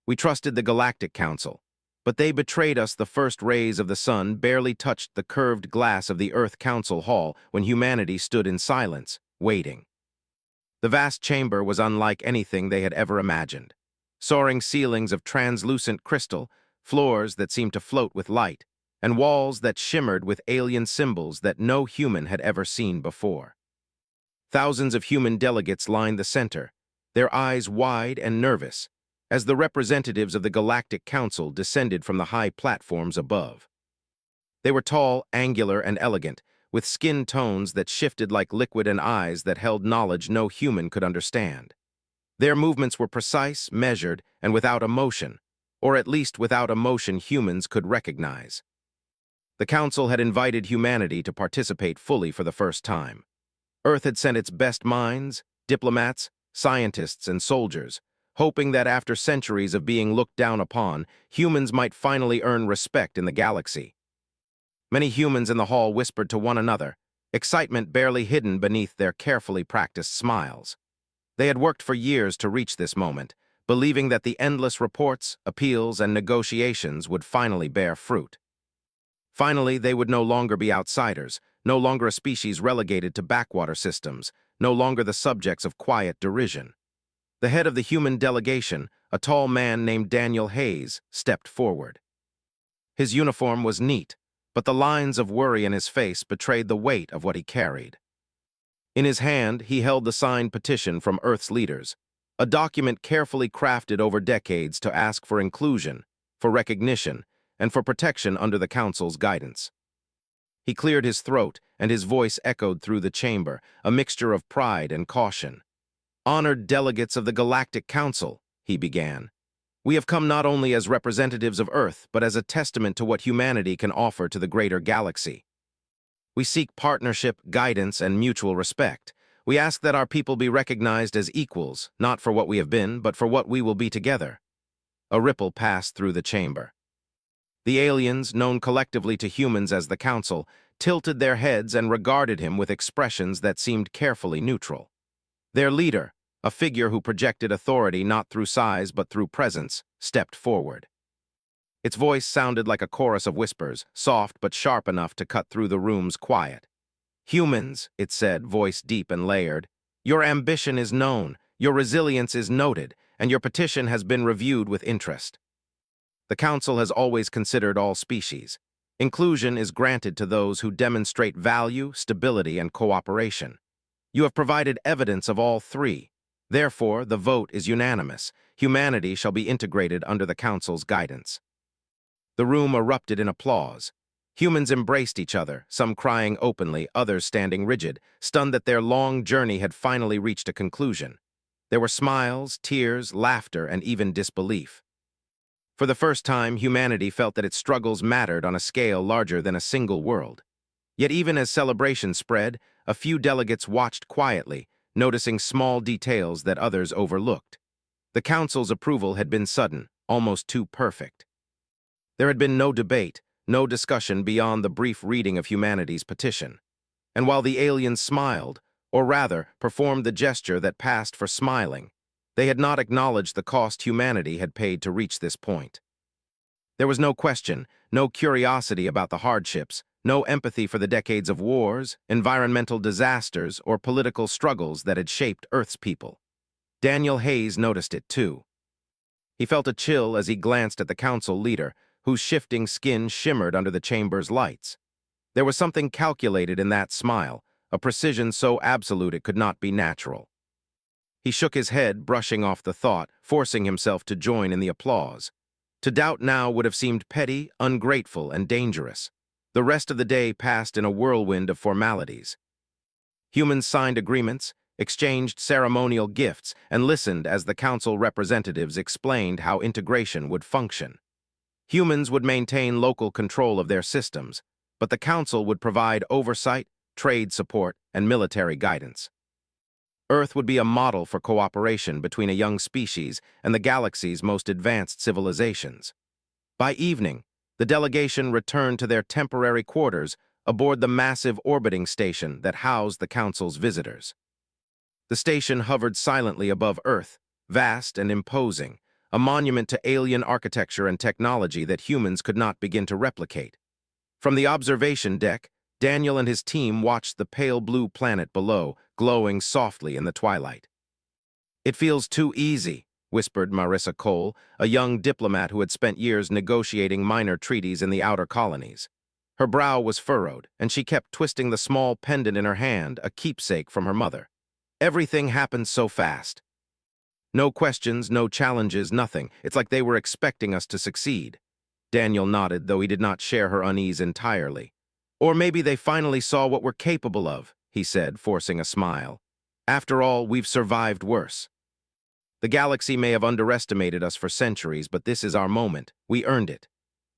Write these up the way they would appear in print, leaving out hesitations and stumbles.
We trusted the Galactic Council, but they betrayed us. The first rays of the sun barely touched the curved glass of the Earth Council Hall when humanity stood in silence, waiting. The vast chamber was unlike anything they had ever imagined. Soaring ceilings of translucent crystal, floors that seemed to float with light, and walls that shimmered with alien symbols that no human had ever seen before. Thousands of human delegates lined the center, their eyes wide and nervous, as the representatives of the Galactic Council descended from the high platforms above. They were tall, angular, and elegant, with skin tones that shifted like liquid and eyes that held knowledge no human could understand. Their movements were precise, measured, and without emotion, or at least without emotion humans could recognize. The Council had invited humanity to participate fully for the first time. Earth had sent its best minds, diplomats, scientists, and soldiers, hoping that after centuries of being looked down upon, humans might finally earn respect in the galaxy. Many humans in the hall whispered to one another, excitement barely hidden beneath their carefully practiced smiles. They had worked for years to reach this moment, believing that the endless reports, appeals, and negotiations would finally bear fruit. Finally, they would no longer be outsiders, no longer a species relegated to backwater systems, no longer the subjects of quiet derision. The head of the human delegation, a tall man named Daniel Hayes, stepped forward. His uniform was neat, but the lines of worry in his face betrayed the weight of what he carried. In his hand, he held the signed petition from Earth's leaders, a document carefully crafted over decades to ask for inclusion, for recognition, and for protection under the Council's guidance. He cleared his throat, and his voice echoed through the chamber, a mixture of pride and caution. "Honored delegates of the Galactic Council," he began, "we have come not only as representatives of Earth, but as a testament to what humanity can offer to the greater galaxy. We seek partnership, guidance, and mutual respect. We ask that our people be recognized as equals, not for what we have been, but for what we will be together." A ripple passed through the chamber. The aliens, known collectively to humans as the Council, tilted their heads and regarded him with expressions that seemed carefully neutral. Their leader, a figure who projected authority not through size but through presence, stepped forward. Its voice sounded like a chorus of whispers, soft but sharp enough to cut through the room's quiet. "Humans," it said, voice deep and layered, "your ambition is known, your resilience is noted, and your petition has been reviewed with interest. The Council has always considered all species. Inclusion is granted to those who demonstrate value, stability, and cooperation. You have provided evidence of all three. Therefore, the vote is unanimous. Humanity shall be integrated under the Council's guidance." The room erupted in applause. Humans embraced each other, some crying openly, others standing rigid, stunned that their long journey had finally reached a conclusion. There were smiles, tears, laughter, and even disbelief. For the first time, humanity felt that its struggles mattered on a scale larger than a single world. Yet even as celebration spread, a few delegates watched quietly, noticing small details that others overlooked. The Council's approval had been sudden, almost too perfect. There had been no debate, no discussion beyond the brief reading of humanity's petition. And while the aliens smiled, or rather, performed the gesture that passed for smiling, they had not acknowledged the cost humanity had paid to reach this point. There was no question, no curiosity about the hardships, no empathy for the decades of wars, environmental disasters, or political struggles that had shaped Earth's people. Daniel Hayes noticed it too. He felt a chill as he glanced at the Council leader, whose shifting skin shimmered under the chamber's lights. There was something calculated in that smile, a precision so absolute it could not be natural. He shook his head, brushing off the thought, forcing himself to join in the applause. To doubt now would have seemed petty, ungrateful, and dangerous. The rest of the day passed in a whirlwind of formalities. Humans signed agreements, exchanged ceremonial gifts, and listened as the Council representatives explained how integration would function. Humans would maintain local control of their systems, but the Council would provide oversight, trade support, and military guidance. Earth would be a model for cooperation between a young species and the galaxy's most advanced civilizations. By evening, the delegation returned to their temporary quarters aboard the massive orbiting station that housed the Council's visitors. The station hovered silently above Earth, vast and imposing, a monument to alien architecture and technology that humans could not begin to replicate. From the observation deck, Daniel and his team watched the pale blue planet below, glowing softly in the twilight. "It feels too easy," whispered Marissa Cole, a young diplomat who had spent years negotiating minor treaties in the outer colonies. Her brow was furrowed, and she kept twisting the small pendant in her hand, a keepsake from her mother. Everything happened so fast. No questions, no challenges, nothing. It's like they were expecting us to succeed. Daniel nodded, though he did not share her unease entirely. "Or maybe they finally saw what we're capable of," he said, forcing a smile. "After all, we've survived worse. The galaxy may have underestimated us for centuries, but this is our moment. We earned it."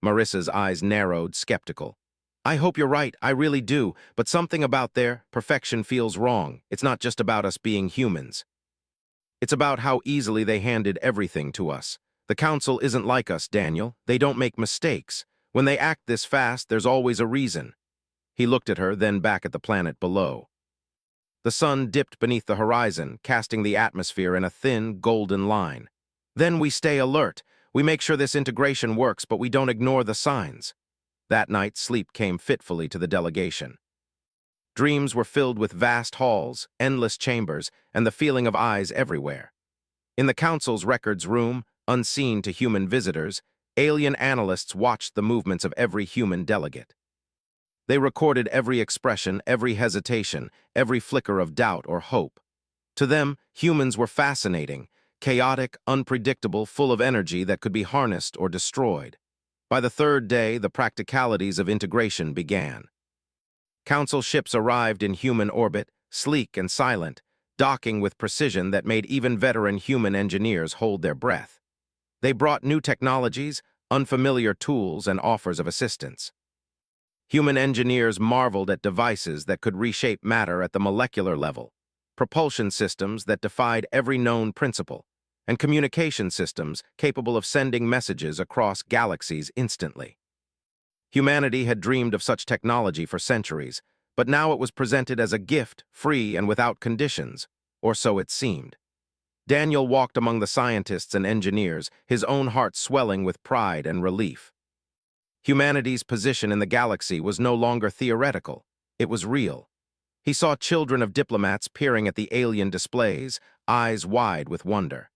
Marissa's eyes narrowed, skeptical. "I hope you're right, I really do, but something about their perfection feels wrong. It's not just about us being humans. It's about how easily they handed everything to us. The Council isn't like us, Daniel. They don't make mistakes. When they act this fast, there's always a reason." He looked at her, then back at the planet below. The sun dipped beneath the horizon, casting the atmosphere in a thin, golden line. "Then we stay alert. We make sure this integration works, but we don't ignore the signs." That night, sleep came fitfully to the delegation. Dreams were filled with vast halls, endless chambers, and the feeling of eyes everywhere. In the Council's records room, unseen to human visitors, alien analysts watched the movements of every human delegate. They recorded every expression, every hesitation, every flicker of doubt or hope. To them, humans were fascinating, chaotic, unpredictable, full of energy that could be harnessed or destroyed. By the third day, the practicalities of integration began. Council ships arrived in human orbit, sleek and silent, docking with precision that made even veteran human engineers hold their breath. They brought new technologies, unfamiliar tools, and offers of assistance. Human engineers marveled at devices that could reshape matter at the molecular level, propulsion systems that defied every known principle, and communication systems capable of sending messages across galaxies instantly. Humanity had dreamed of such technology for centuries, but now it was presented as a gift, free and without conditions, or so it seemed. Daniel walked among the scientists and engineers, his own heart swelling with pride and relief. Humanity's position in the galaxy was no longer theoretical, it was real. He saw children of diplomats peering at the alien displays, eyes wide with wonder.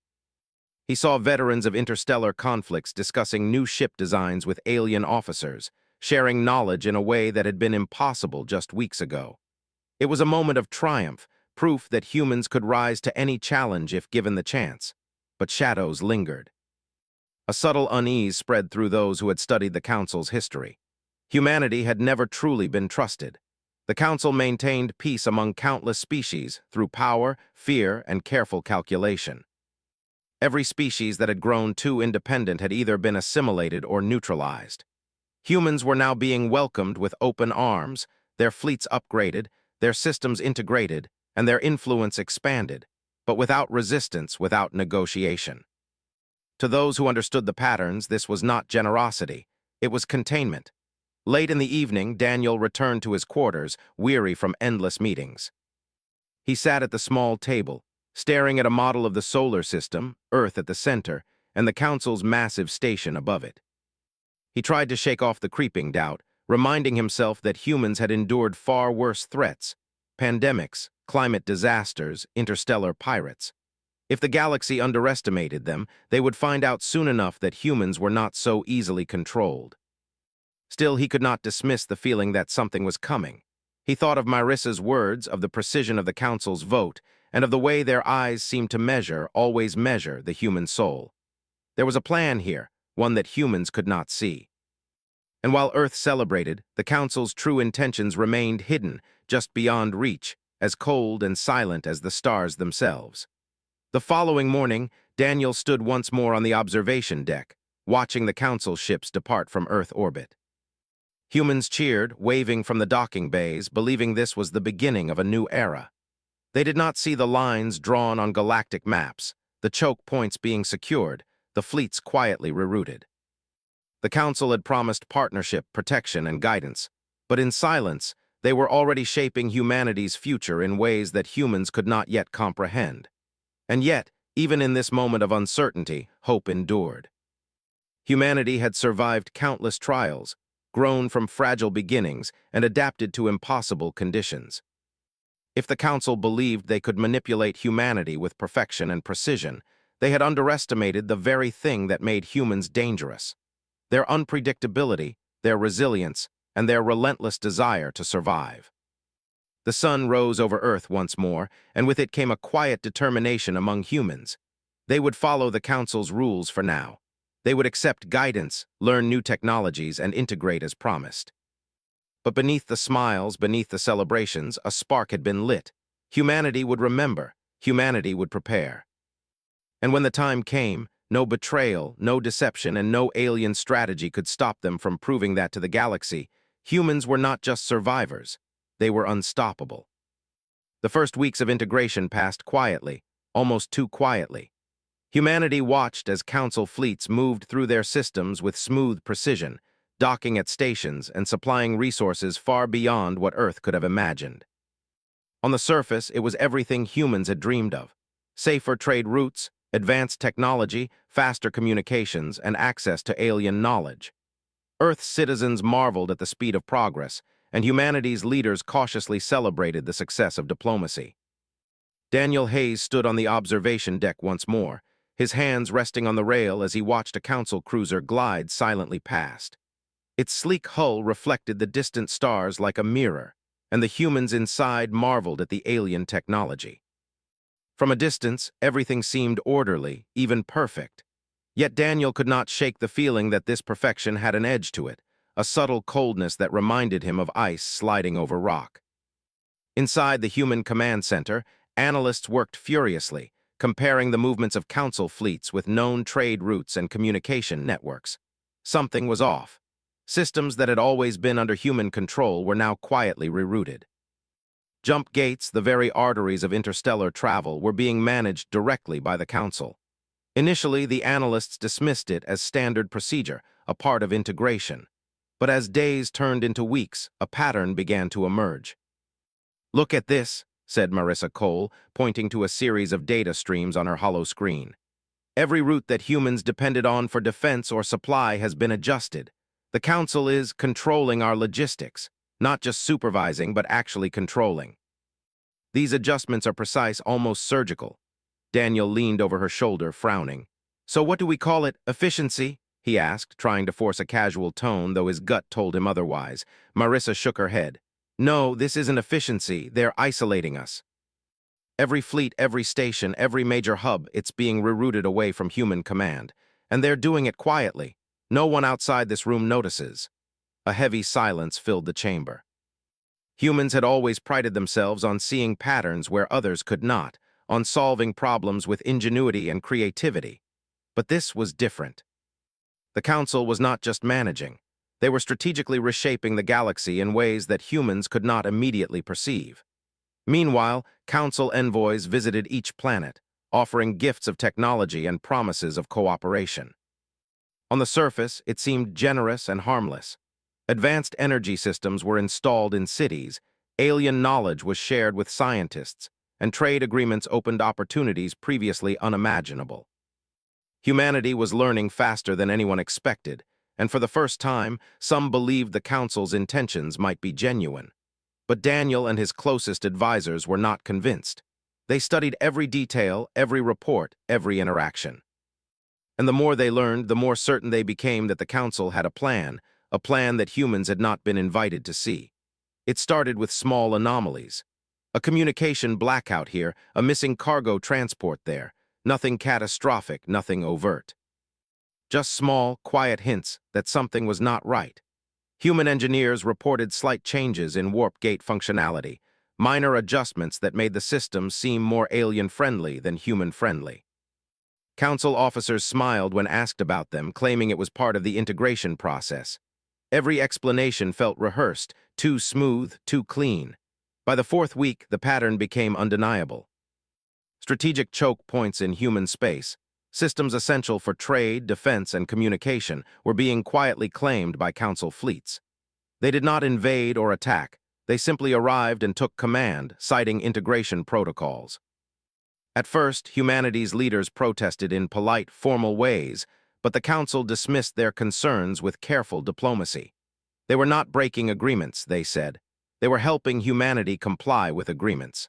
He saw veterans of interstellar conflicts discussing new ship designs with alien officers, sharing knowledge in a way that had been impossible just weeks ago. It was a moment of triumph, proof that humans could rise to any challenge if given the chance. But shadows lingered. A subtle unease spread through those who had studied the Council's history. Humanity had never truly been trusted. The Council maintained peace among countless species through power, fear, and careful calculation. Every species that had grown too independent had either been assimilated or neutralized. Humans were now being welcomed with open arms, their fleets upgraded, their systems integrated, and their influence expanded, but without resistance, without negotiation. To those who understood the patterns, this was not generosity, it was containment. Late in the evening, Daniel returned to his quarters, weary from endless meetings. He sat at the small table, staring at a model of the solar system, Earth at the center, and the Council's massive station above it. He tried to shake off the creeping doubt, reminding himself that humans had endured far worse threats: pandemics, climate disasters, interstellar pirates. If the galaxy underestimated them, they would find out soon enough that humans were not so easily controlled. Still, he could not dismiss the feeling that something was coming. He thought of Marissa's words, of the precision of the Council's vote, and of the way their eyes seemed to measure, always measure, the human soul. There was a plan here, one that humans could not see. And while Earth celebrated, the Council's true intentions remained hidden, just beyond reach, as cold and silent as the stars themselves. The following morning, Daniel stood once more on the observation deck, watching the Council ships depart from Earth orbit. Humans cheered, waving from the docking bays, believing this was the beginning of a new era. They did not see the lines drawn on galactic maps, the choke points being secured, the fleets quietly rerouted. The Council had promised partnership, protection, and guidance, but in silence, they were already shaping humanity's future in ways that humans could not yet comprehend. And yet, Even in this moment of uncertainty, hope endured. Humanity had survived countless trials, grown from fragile beginnings, and adapted to impossible conditions. If the Council believed they could manipulate humanity with perfection and precision, they had underestimated the very thing that made humans dangerous: their unpredictability, their resilience, and their relentless desire to survive. The sun rose over Earth once more, and with it came a quiet determination among humans. They would follow the Council's rules for now. They would accept guidance, learn new technologies, and integrate as promised. But beneath the smiles, beneath the celebrations, a spark had been lit. Humanity would remember. Humanity would prepare. And when the time came, no betrayal, no deception, and no alien strategy could stop them from proving that to the galaxy. Humans were not just survivors. They were unstoppable. The first weeks of integration passed quietly, almost too quietly. Humanity watched as Council fleets moved through their systems with smooth precision, docking at stations and supplying resources far beyond what Earth could have imagined. On the surface, it was everything humans had dreamed of: safer trade routes, advanced technology, faster communications, and access to alien knowledge. Earth's citizens marveled at the speed of progress, and humanity's leaders cautiously celebrated the success of diplomacy. Daniel Hayes stood on the observation deck once more, his hands resting on the rail as he watched a Council cruiser glide silently past. Its sleek hull reflected the distant stars like a mirror, and the humans inside marveled at the alien technology. From a distance, everything seemed orderly, even perfect. Yet Daniel could not shake the feeling that this perfection had an edge to it, a subtle coldness that reminded him of ice sliding over rock. Inside the human command center, analysts worked furiously, comparing the movements of Council fleets with known trade routes and communication networks. Something was off. Systems that had always been under human control were now quietly rerouted. Jump gates, the very arteries of interstellar travel, were being managed directly by the Council. Initially, the analysts dismissed it as standard procedure, a part of integration. But as days turned into weeks, a pattern began to emerge. "Look at this," said Marissa Cole, pointing to a series of data streams on her hollow screen. "Every route that humans depended on for defense or supply has been adjusted. The Council is controlling our logistics, not just supervising, but actually controlling." These adjustments are precise, almost surgical. Daniel leaned over her shoulder, frowning. "So what do we call it? Efficiency?" he asked, trying to force a casual tone, though his gut told him otherwise. Marissa shook her head. "No, this isn't efficiency. They're isolating us. Every fleet, every station, every major hub, it's being rerouted away from human command. And they're doing it quietly. No one outside this room notices." A heavy silence filled the chamber. Humans had always prided themselves on seeing patterns where others could not, on solving problems with ingenuity and creativity. But this was different. The Council was not just managing. They were strategically reshaping the galaxy in ways that humans could not immediately perceive. Meanwhile, Council envoys visited each planet, offering gifts of technology and promises of cooperation. On the surface, it seemed generous and harmless. Advanced energy systems were installed in cities, alien knowledge was shared with scientists, and trade agreements opened opportunities previously unimaginable. Humanity was learning faster than anyone expected, and for the first time, some believed the Council's intentions might be genuine. But Daniel and his closest advisors were not convinced. They studied every detail, every report, every interaction. And the more they learned, the more certain they became that the Council had a plan that humans had not been invited to see. It started with small anomalies. A communication blackout here, a missing cargo transport there. Nothing catastrophic, nothing overt. Just small, quiet hints that something was not right. Human engineers reported slight changes in warp gate functionality, minor adjustments that made the system seem more alien-friendly than human-friendly. Council officers smiled when asked about them, claiming it was part of the integration process. Every explanation felt rehearsed, too smooth, too clean. By the fourth week, the pattern became undeniable. Strategic choke points in human space, systems essential for trade, defense, and communication, were being quietly claimed by Council fleets. They did not invade or attack. They simply arrived and took command, citing integration protocols. At first, humanity's leaders protested in polite, formal ways, but the Council dismissed their concerns with careful diplomacy. They were not breaking agreements, they said. They were helping humanity comply with agreements.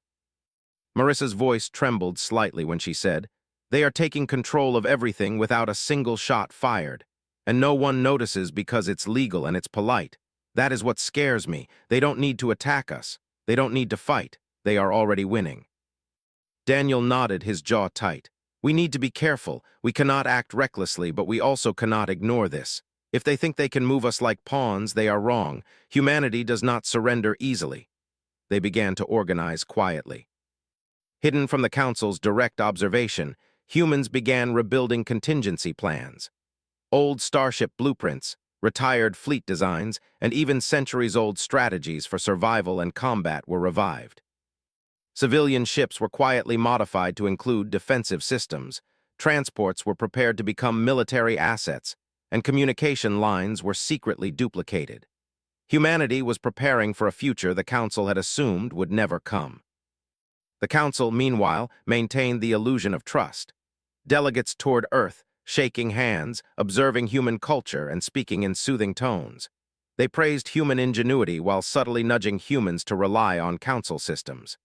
Marissa's voice trembled slightly when she said, "They are taking control of everything without a single shot fired. And no one notices because it's legal and it's polite. That is what scares me. They don't need to attack us. They don't need to fight. They are already winning." Daniel nodded, his jaw tight. "We need to be careful. We cannot act recklessly, but we also cannot ignore this. If they think they can move us like pawns, they are wrong. Humanity does not surrender easily." They began to organize quietly. Hidden from the Council's direct observation, humans began rebuilding contingency plans. Old starship blueprints, retired fleet designs, and even centuries-old strategies for survival and combat were revived. Civilian ships were quietly modified to include defensive systems, transports were prepared to become military assets, and communication lines were secretly duplicated. Humanity was preparing for a future the Council had assumed would never come. The Council, meanwhile, maintained the illusion of trust. Delegates toured Earth, shaking hands, observing human culture, and speaking in soothing tones. They praised human ingenuity while subtly nudging humans to rely on Council systems.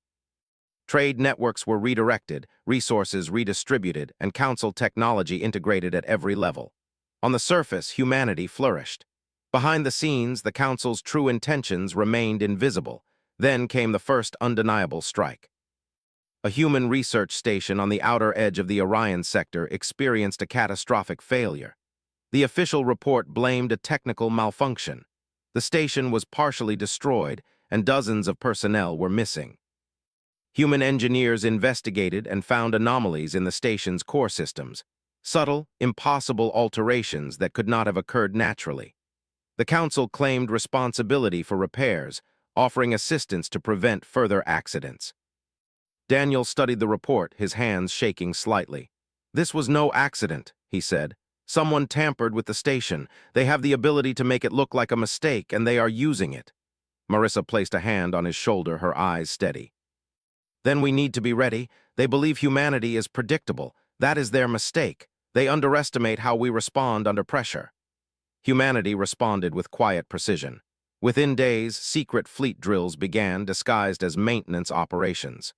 Trade networks were redirected, resources redistributed, and Council technology integrated at every level. On the surface, humanity flourished. Behind the scenes, the Council's true intentions remained invisible. Then came the first undeniable strike. A human research station on the outer edge of the Orion sector experienced a catastrophic failure. The official report blamed a technical malfunction. The station was partially destroyed, and dozens of personnel were missing. Human engineers investigated and found anomalies in the station's core systems, subtle, impossible alterations that could not have occurred naturally. The Council claimed responsibility for repairs, offering assistance to prevent further accidents. Daniel studied the report, his hands shaking slightly. "This was no accident," he said. "Someone tampered with the station. They have the ability to make it look like a mistake, and they are using it." Marissa placed a hand on his shoulder, her eyes steady. "Then we need to be ready. They believe humanity is predictable. That is their mistake. They underestimate how we respond under pressure." Humanity responded with quiet precision. Within days, secret fleet drills began, disguised as maintenance operations.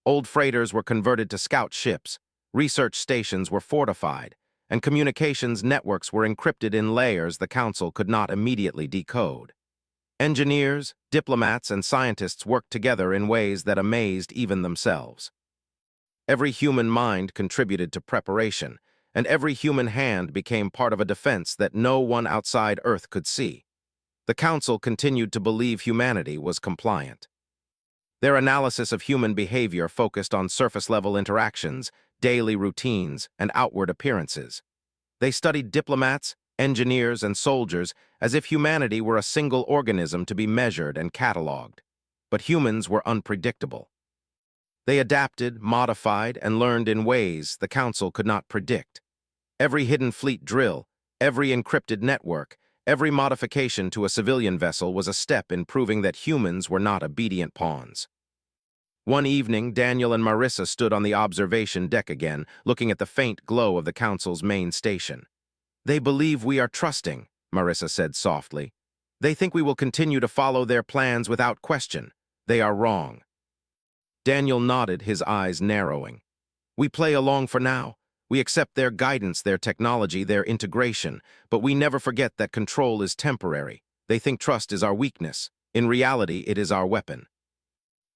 Old freighters were converted to scout ships, research stations were fortified, and communications networks were encrypted in layers the Council could not immediately decode. Engineers, diplomats, and scientists worked together in ways that amazed even themselves. Every human mind contributed to preparation, and every human hand became part of a defense that no one outside Earth could see. The Council continued to believe humanity was compliant. Their analysis of human behavior focused on surface-level interactions, daily routines, and outward appearances. They studied diplomats, engineers, and soldiers as if humanity were a single organism to be measured and catalogued. But humans were unpredictable. They adapted, modified, and learned in ways the Council could not predict. Every hidden fleet drill, every encrypted network, every modification to a civilian vessel was a step in proving that humans were not obedient pawns. One evening, Daniel and Marissa stood on the observation deck again, looking at the faint glow of the Council's main station. "They believe we are trusting," Marissa said softly. "They think we will continue to follow their plans without question. They are wrong." Daniel nodded, his eyes narrowing. "We play along for now. We accept their guidance, their technology, their integration, but we never forget that control is temporary. They think trust is our weakness. In reality, it is our weapon.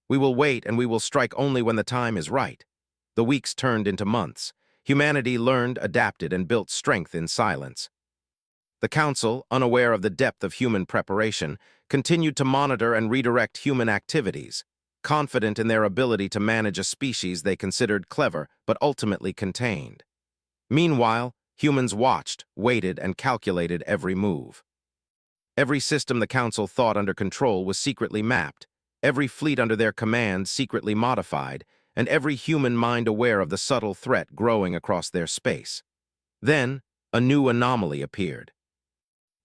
We will wait, and we will strike only when the time is right." The weeks turned into months. Humanity learned, adapted, and built strength in silence. The Council, unaware of the depth of human preparation, continued to monitor and redirect human activities, confident in their ability to manage a species they considered clever but ultimately contained. Meanwhile, humans watched, waited, and calculated every move. Every system the Council thought under control was secretly mapped, every fleet under their command secretly modified, and every human mind aware of the subtle threat growing across their space. Then, a new anomaly appeared.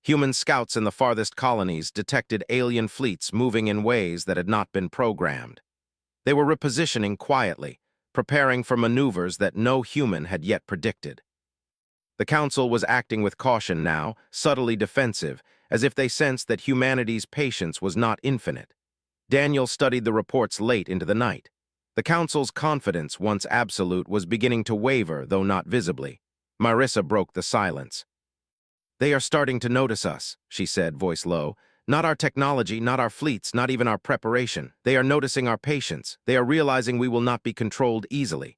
Human scouts in the farthest colonies detected alien fleets moving in ways that had not been programmed. They were repositioning quietly, preparing for maneuvers that no human had yet predicted. The Council was acting with caution now, subtly defensive, as if they sensed that humanity's patience was not infinite. Daniel studied the reports late into the night. The Council's confidence, once absolute, was beginning to waver, though not visibly. Marissa broke the silence. "They are starting to notice us," she said, voice low. "Not our technology, not our fleets, not even our preparation. They are noticing our patience. They are realizing we will not be controlled easily."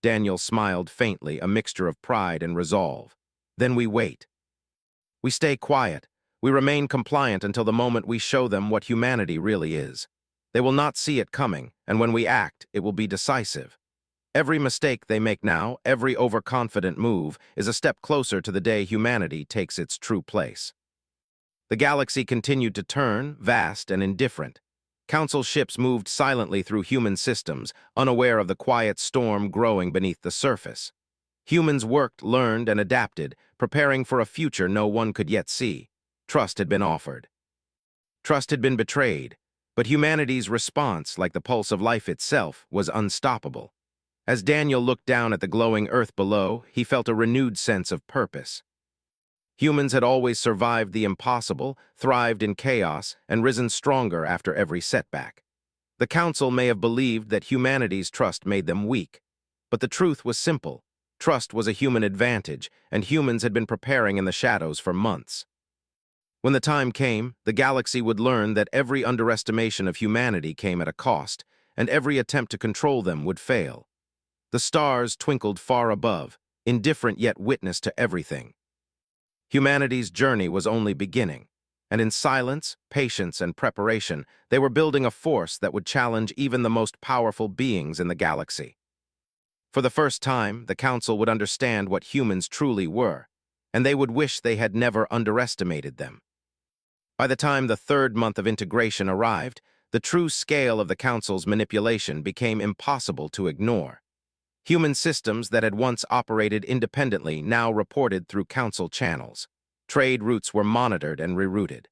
Daniel smiled faintly, a mixture of pride and resolve. "Then we wait. We stay quiet. We remain compliant until the moment we show them what humanity really is. They will not see it coming, and when we act, it will be decisive. Every mistake they make now, every overconfident move, is a step closer to the day humanity takes its true place." The galaxy continued to turn, vast and indifferent. Council ships moved silently through human systems, unaware of the quiet storm growing beneath the surface. Humans worked, learned, and adapted, preparing for a future no one could yet see. Trust had been offered. Trust had been betrayed, but humanity's response, like the pulse of life itself, was unstoppable. As Daniel looked down at the glowing earth below, he felt a renewed sense of purpose. Humans had always survived the impossible, thrived in chaos, and risen stronger after every setback. The Council may have believed that humanity's trust made them weak, but the truth was simple. Trust was a human advantage, and humans had been preparing in the shadows for months. When the time came, the galaxy would learn that every underestimation of humanity came at a cost, and every attempt to control them would fail. The stars twinkled far above, indifferent yet witness to everything. Humanity's journey was only beginning, and in silence, patience, and preparation, they were building a force that would challenge even the most powerful beings in the galaxy. For the first time, the Council would understand what humans truly were, and they would wish they had never underestimated them. By the time the third month of integration arrived, the true scale of the Council's manipulation became impossible to ignore. Human systems that had once operated independently now reported through Council channels. Trade routes were monitored and rerouted.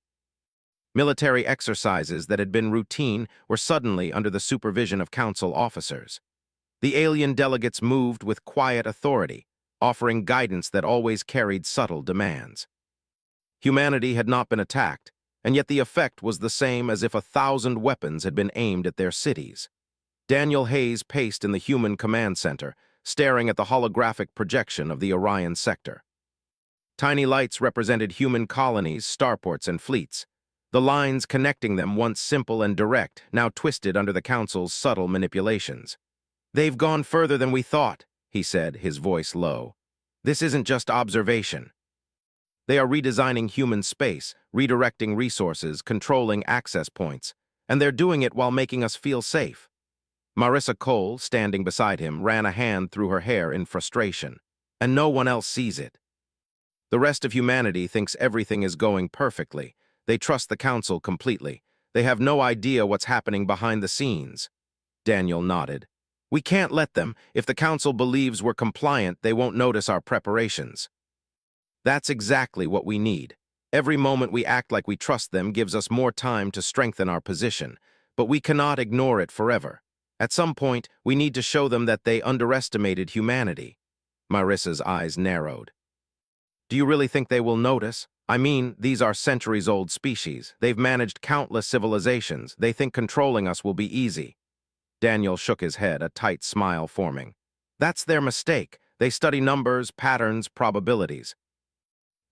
Military exercises that had been routine were suddenly under the supervision of Council officers. The alien delegates moved with quiet authority, offering guidance that always carried subtle demands. Humanity had not been attacked, and yet the effect was the same as if 1,000 weapons had been aimed at their cities. Daniel Hayes paced in the human command center, staring at the holographic projection of the Orion sector. Tiny lights represented human colonies, starports, and fleets. The lines connecting them, once simple and direct, now twisted under the Council's subtle manipulations. "They've gone further than we thought," he said, his voice low. "This isn't just observation. They are redesigning human space, redirecting resources, controlling access points, and they're doing it while making us feel safe." Marissa Cole, standing beside him, ran a hand through her hair in frustration. "And no one else sees it. The rest of humanity thinks everything is going perfectly. They trust the Council completely. They have no idea what's happening behind the scenes." Daniel nodded. "We can't let them. If the Council believes we're compliant, they won't notice our preparations." "That's exactly what we need. Every moment we act like we trust them gives us more time to strengthen our position, but we cannot ignore it forever. At some point, we need to show them that they underestimated humanity." Marissa's eyes narrowed. "Do you really think they will notice? I mean, these are centuries-old species. They've managed countless civilizations. They think controlling us will be easy." Daniel shook his head, a tight smile forming. "That's their mistake. They study numbers, patterns, probabilities.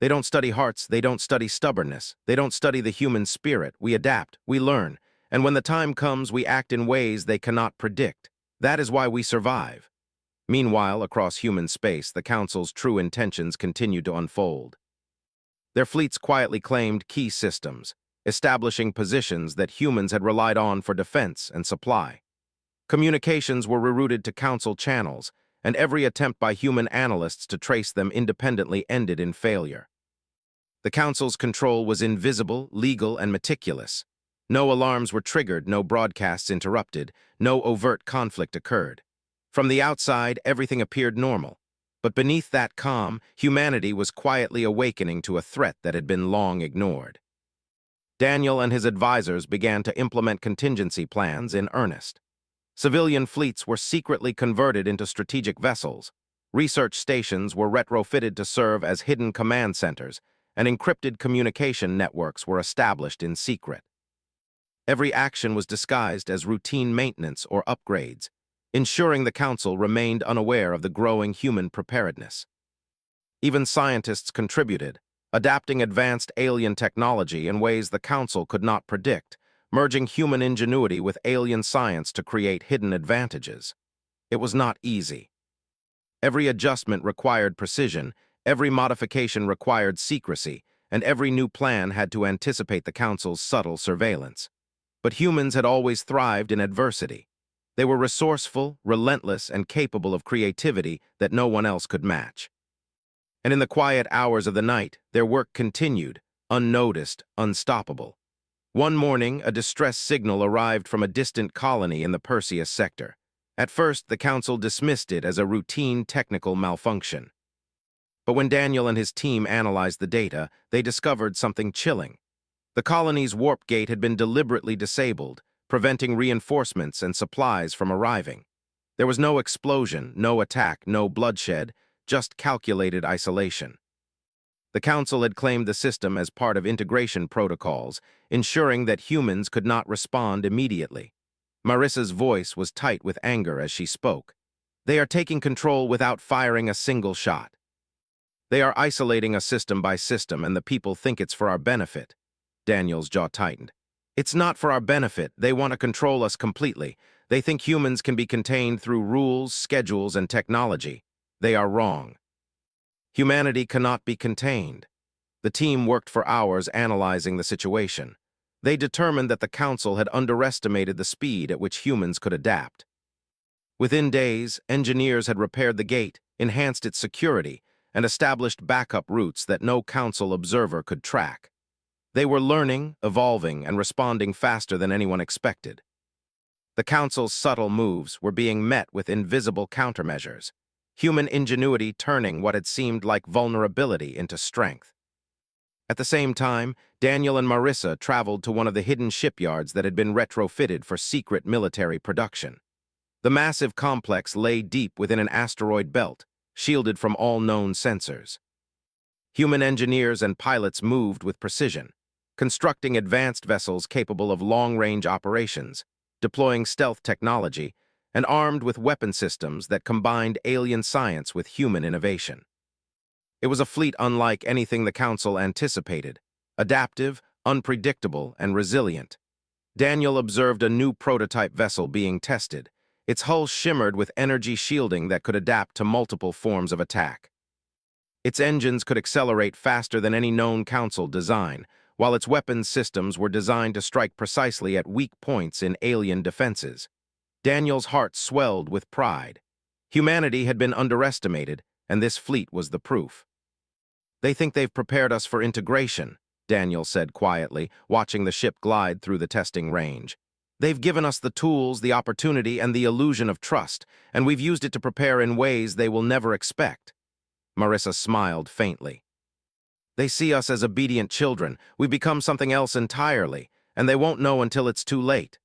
They don't study hearts, they don't study stubbornness, they don't study the human spirit. We adapt, we learn, and when the time comes, we act in ways they cannot predict. That is why we survive." Meanwhile, across human space, the Council's true intentions continued to unfold. Their fleets quietly claimed key systems, establishing positions that humans had relied on for defense and supply. Communications were rerouted to Council channels, and every attempt by human analysts to trace them independently ended in failure. The Council's control was invisible, legal, and meticulous. No alarms were triggered, no broadcasts interrupted, no overt conflict occurred. From the outside, everything appeared normal. But beneath that calm, humanity was quietly awakening to a threat that had been long ignored. Daniel and his advisors began to implement contingency plans in earnest. Civilian fleets were secretly converted into strategic vessels. Research stations were retrofitted to serve as hidden command centers, and encrypted communication networks were established in secret. Every action was disguised as routine maintenance or upgrades, ensuring the Council remained unaware of the growing human preparedness. Even scientists contributed, adapting advanced alien technology in ways the Council could not predict, merging human ingenuity with alien science to create hidden advantages. It was not easy. Every adjustment required precision, every modification required secrecy, and every new plan had to anticipate the Council's subtle surveillance. But humans had always thrived in adversity. They were resourceful, relentless, and capable of creativity that no one else could match. And in the quiet hours of the night, their work continued, unnoticed, unstoppable. One morning, a distress signal arrived from a distant colony in the Perseus sector. At first, the Council dismissed it as a routine technical malfunction. But when Daniel and his team analyzed the data, they discovered something chilling. The colony's warp gate had been deliberately disabled, preventing reinforcements and supplies from arriving. There was no explosion, no attack, no bloodshed, just calculated isolation. The Council had claimed the system as part of integration protocols, ensuring that humans could not respond immediately. Marissa's voice was tight with anger as she spoke. They are taking control without firing a single shot. They are isolating us system by system, and the people think it's for our benefit. Daniel's jaw tightened. It's not for our benefit. They want to control us completely. They think humans can be contained through rules, schedules, and technology. They are wrong. Humanity cannot be contained. The team worked for hours analyzing the situation. They determined that the Council had underestimated the speed at which humans could adapt. Within days, engineers had repaired the gate, enhanced its security, and established backup routes that no Council observer could track. They were learning, evolving, and responding faster than anyone expected. The Council's subtle moves were being met with invisible countermeasures, human ingenuity turning what had seemed like vulnerability into strength. At the same time, Daniel and Marissa traveled to one of the hidden shipyards that had been retrofitted for secret military production. The massive complex lay deep within an asteroid belt, shielded from all known sensors. Human engineers and pilots moved with precision, constructing advanced vessels capable of long-range operations, deploying stealth technology, and armed with weapon systems that combined alien science with human innovation. It was a fleet unlike anything the Council anticipated, adaptive, unpredictable, and resilient. Daniel observed a new prototype vessel being tested. Its hull shimmered with energy shielding that could adapt to multiple forms of attack. Its engines could accelerate faster than any known Council design, while its weapons systems were designed to strike precisely at weak points in alien defenses. Daniel's heart swelled with pride. Humanity had been underestimated, and this fleet was the proof. They think they've prepared us for integration, Daniel said quietly, watching the ship glide through the testing range. They've given us the tools, the opportunity, and the illusion of trust, and we've used it to prepare in ways they will never expect. Marissa smiled faintly. They see us as obedient children. We've become something else entirely, and they won't know until it's too late.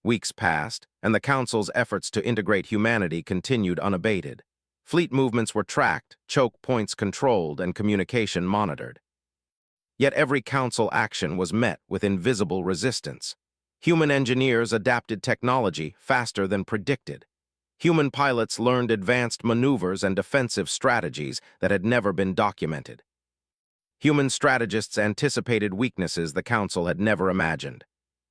Weeks passed, and the Council's efforts to integrate humanity continued unabated. Fleet movements were tracked, choke points controlled, and communication monitored. Yet every Council action was met with invisible resistance. Human engineers adapted technology faster than predicted. Human pilots learned advanced maneuvers and defensive strategies that had never been documented. Human strategists anticipated weaknesses the Council had never imagined.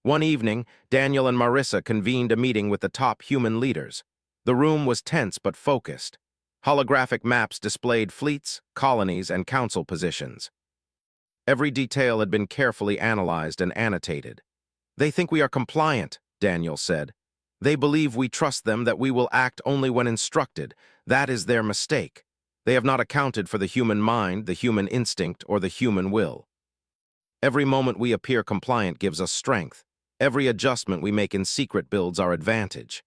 One evening, Daniel and Marissa convened a meeting with the top human leaders. The room was tense but focused. Holographic maps displayed fleets, colonies, and Council positions. Every detail had been carefully analyzed and annotated. They think we are compliant, Daniel said. They believe we trust them, that we will act only when instructed. That is their mistake. They have not accounted for the human mind, the human instinct, or the human will. Every moment we appear compliant gives us strength. Every adjustment we make in secret builds our advantage.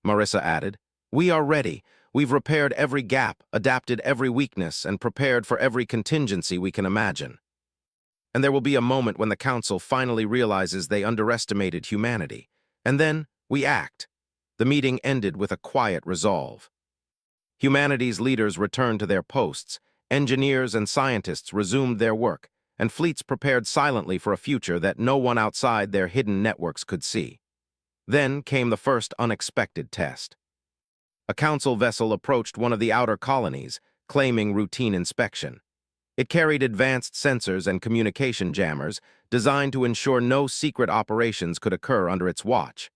Marissa added, We are ready. We've repaired every gap, adapted every weakness, and prepared for every contingency we can imagine. And there will be a moment when the Council finally realizes they underestimated humanity. And then we act. The meeting ended with a quiet resolve. Humanity's leaders returned to their posts, engineers and scientists resumed their work, and fleets prepared silently for a future that no one outside their hidden networks could see. Then came the first unexpected test. A council vessel approached one of the outer colonies, claiming routine inspection. It carried advanced sensors and communication jammers designed to ensure no secret operations could occur under its watch.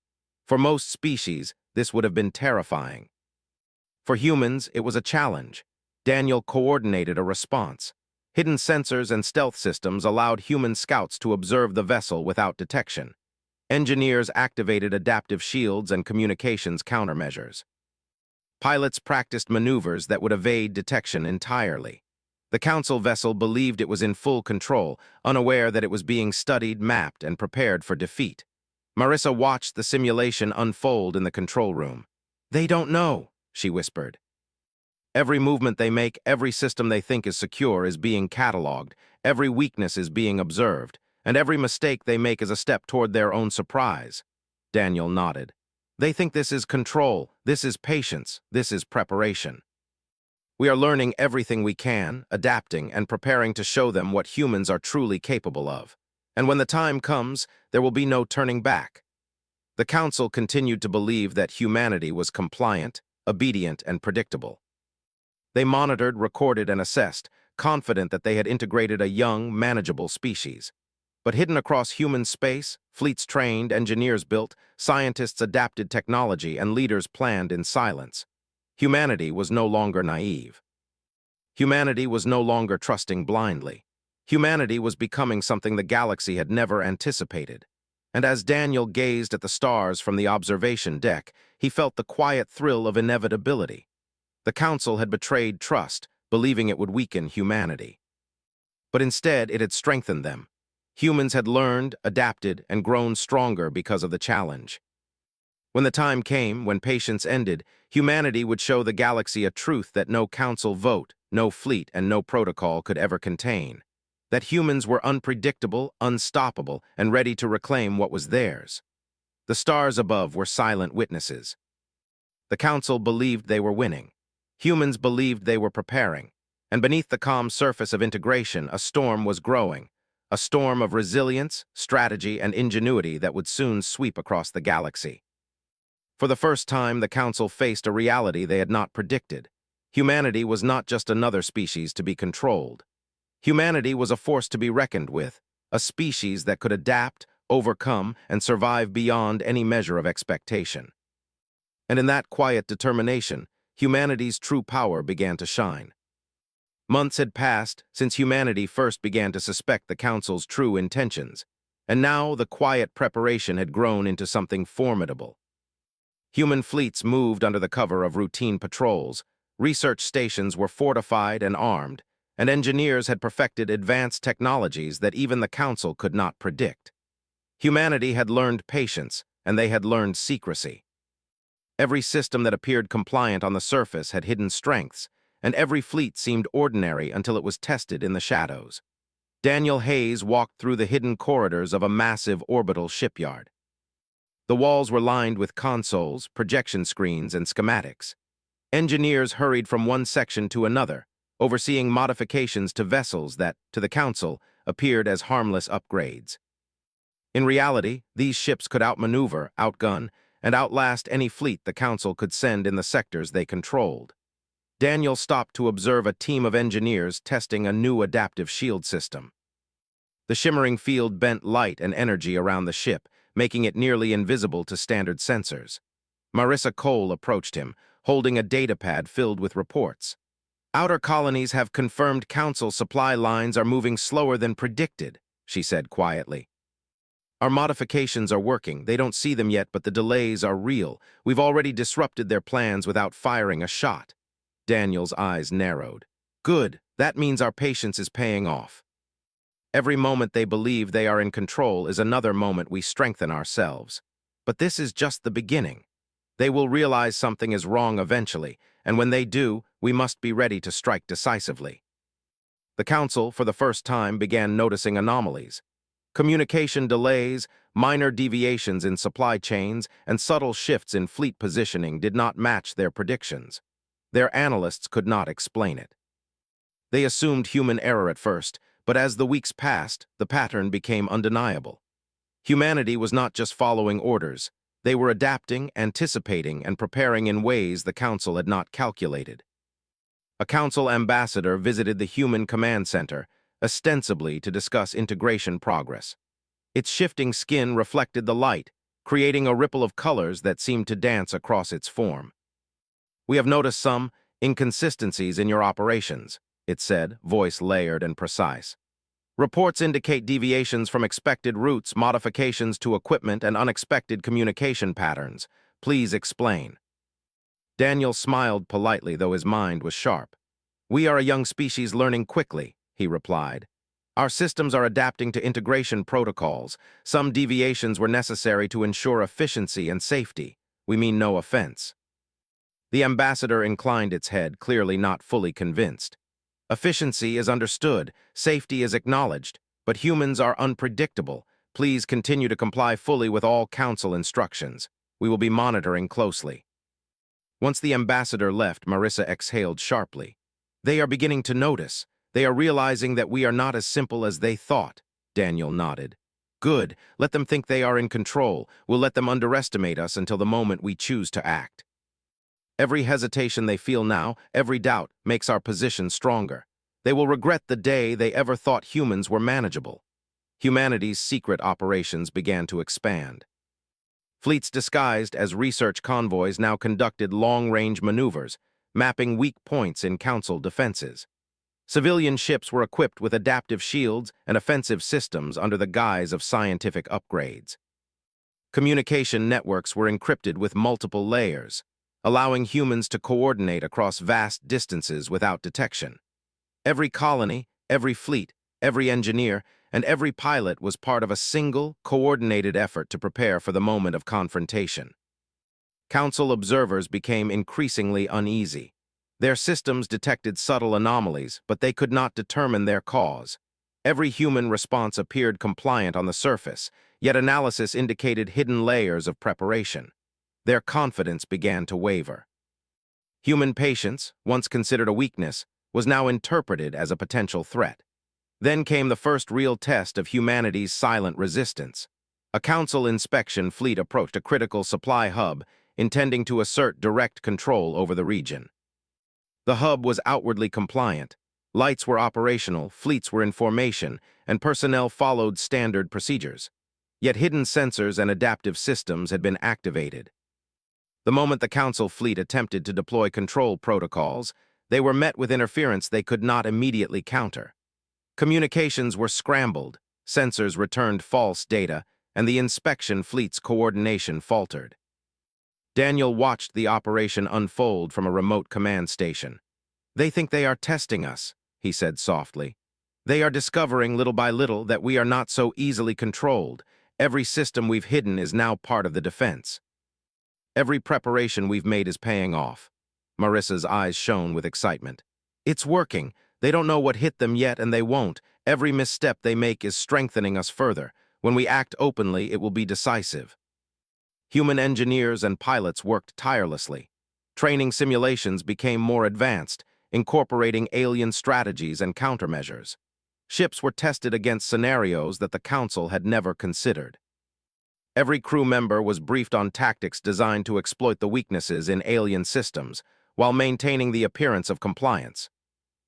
For most species, this would have been terrifying. For humans, it was a challenge. Daniel coordinated a response. Hidden sensors and stealth systems allowed human scouts to observe the vessel without detection. Engineers activated adaptive shields and communications countermeasures. Pilots practiced maneuvers that would evade detection entirely. The council vessel believed it was in full control, unaware that it was being studied, mapped, and prepared for defeat. Marissa watched the simulation unfold in the control room. "They don't know," she whispered. "Every movement they make, every system they think is secure is being cataloged, every weakness is being observed, and every mistake they make is a step toward their own surprise." Daniel nodded. "They think this is control, this is patience, this is preparation. We are learning everything we can, adapting, and preparing to show them what humans are truly capable of. And when the time comes, there will be no turning back." The council continued to believe that humanity was compliant, obedient, and predictable. They monitored, recorded, and assessed, confident that they had integrated a young, manageable species. But hidden across human space, fleets trained, engineers built, scientists adapted technology, and leaders planned in silence. Humanity was no longer naive. Humanity was no longer trusting blindly. Humanity was becoming something the galaxy had never anticipated. And as Daniel gazed at the stars from the observation deck, he felt the quiet thrill of inevitability. The Council had betrayed trust, believing it would weaken humanity. But instead, it had strengthened them. Humans had learned, adapted, and grown stronger because of the challenge. When the time came, when patience ended, humanity would show the galaxy a truth that no council vote, no fleet, and no protocol could ever contain. That humans were unpredictable, unstoppable, and ready to reclaim what was theirs. The stars above were silent witnesses. The council believed they were winning. Humans believed they were preparing. And beneath the calm surface of integration, a storm was growing. A storm of resilience, strategy, and ingenuity that would soon sweep across the galaxy. For the first time, the Council faced a reality they had not predicted. Humanity was not just another species to be controlled. Humanity was a force to be reckoned with, a species that could adapt, overcome, and survive beyond any measure of expectation. And in that quiet determination, humanity's true power began to shine. Months had passed since humanity first began to suspect the Council's true intentions, and now the quiet preparation had grown into something formidable. Human fleets moved under the cover of routine patrols, research stations were fortified and armed, and engineers had perfected advanced technologies that even the Council could not predict. Humanity had learned patience, and they had learned secrecy. Every system that appeared compliant on the surface had hidden strengths, and every fleet seemed ordinary until it was tested in the shadows. Daniel Hayes walked through the hidden corridors of a massive orbital shipyard. The walls were lined with consoles, projection screens, and schematics. Engineers hurried from one section to another, overseeing modifications to vessels that, to the Council, appeared as harmless upgrades. In reality, these ships could outmaneuver, outgun, and outlast any fleet the Council could send in the sectors they controlled. Daniel stopped to observe a team of engineers testing a new adaptive shield system. The shimmering field bent light and energy around the ship, making it nearly invisible to standard sensors. Marissa Cole approached him, holding a datapad filled with reports. "Outer colonies have confirmed Council supply lines are moving slower than predicted," she said quietly. "Our modifications are working. They don't see them yet, but the delays are real. We've already disrupted their plans without firing a shot." Daniel's eyes narrowed. "Good. That means our patience is paying off. Every moment they believe they are in control is another moment we strengthen ourselves. But this is just the beginning. They will realize something is wrong eventually, and when they do, we must be ready to strike decisively." The Council, for the first time, began noticing anomalies. Communication delays, minor deviations in supply chains, and subtle shifts in fleet positioning did not match their predictions. Their analysts could not explain it. They assumed human error at first, but as the weeks passed, the pattern became undeniable. Humanity was not just following orders. They were adapting, anticipating, and preparing in ways the Council had not calculated. A Council ambassador visited the Human Command Center, ostensibly to discuss integration progress. Its shifting skin reflected the light, creating a ripple of colors that seemed to dance across its form. "We have noticed some inconsistencies in your operations," it said, voice layered and precise. "Reports indicate deviations from expected routes, modifications to equipment, and unexpected communication patterns. Please explain." Daniel smiled politely, though his mind was sharp. "We are a young species learning quickly," he replied. "Our systems are adapting to integration protocols. Some deviations were necessary to ensure efficiency and safety. We mean no offense." The ambassador inclined its head, clearly not fully convinced. "Efficiency is understood, safety is acknowledged, but humans are unpredictable. Please continue to comply fully with all Council instructions. We will be monitoring closely." Once the ambassador left, Marissa exhaled sharply. "They are beginning to notice. They are realizing that we are not as simple as they thought." Daniel nodded. "Good. Let them think they are in control. We'll let them underestimate us until the moment we choose to act. Every hesitation they feel now, every doubt, makes our position stronger. They will regret the day they ever thought humans were manageable." Humanity's secret operations began to expand. Fleets disguised as research convoys now conducted long-range maneuvers, mapping weak points in Council defenses. Civilian ships were equipped with adaptive shields and offensive systems under the guise of scientific upgrades. Communication networks were encrypted with multiple layers, allowing humans to coordinate across vast distances without detection. Every colony, every fleet, every engineer, and every pilot was part of a single, coordinated effort to prepare for the moment of confrontation. Council observers became increasingly uneasy. Their systems detected subtle anomalies, but they could not determine their cause. Every human response appeared compliant on the surface, yet analysis indicated hidden layers of preparation. Their confidence began to waver. Human patience, once considered a weakness, was now interpreted as a potential threat. Then came the first real test of humanity's silent resistance. A Council inspection fleet approached a critical supply hub, intending to assert direct control over the region. The hub was outwardly compliant. Lights were operational, fleets were in formation, and personnel followed standard procedures. Yet hidden sensors and adaptive systems had been activated. The moment the Council fleet attempted to deploy control protocols, they were met with interference they could not immediately counter. Communications were scrambled, sensors returned false data, and the inspection fleet's coordination faltered. Daniel watched the operation unfold from a remote command station. "They think they are testing us," he said softly. "They are discovering little by little that we are not so easily controlled. Every system we've hidden is now part of the defense. Every preparation we've made is paying off." Marissa's eyes shone with excitement. "It's working. They don't know what hit them yet, and they won't. Every misstep they make is strengthening us further. When we act openly, it will be decisive." Human engineers and pilots worked tirelessly. Training simulations became more advanced, incorporating alien strategies and countermeasures. Ships were tested against scenarios that the Council had never considered. Every crew member was briefed on tactics designed to exploit the weaknesses in alien systems, while maintaining the appearance of compliance.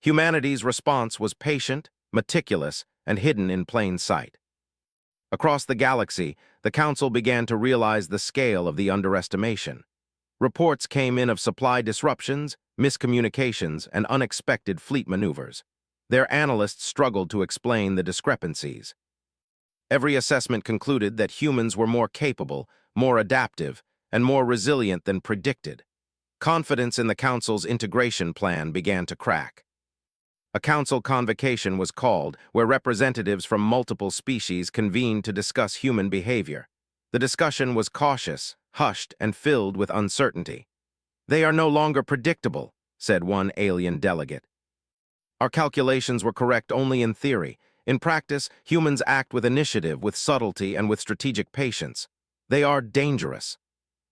Humanity's response was patient, meticulous, and hidden in plain sight. Across the galaxy, the Council began to realize the scale of the underestimation. Reports came in of supply disruptions, miscommunications, and unexpected fleet maneuvers. Their analysts struggled to explain the discrepancies. Every assessment concluded that humans were more capable, more adaptive, and more resilient than predicted. Confidence in the Council's integration plan began to crack. A Council convocation was called, where representatives from multiple species convened to discuss human behavior. The discussion was cautious, hushed, and filled with uncertainty. "They are no longer predictable," said one alien delegate. "Our calculations were correct only in theory. In practice, humans act with initiative, with subtlety, and with strategic patience. They are dangerous.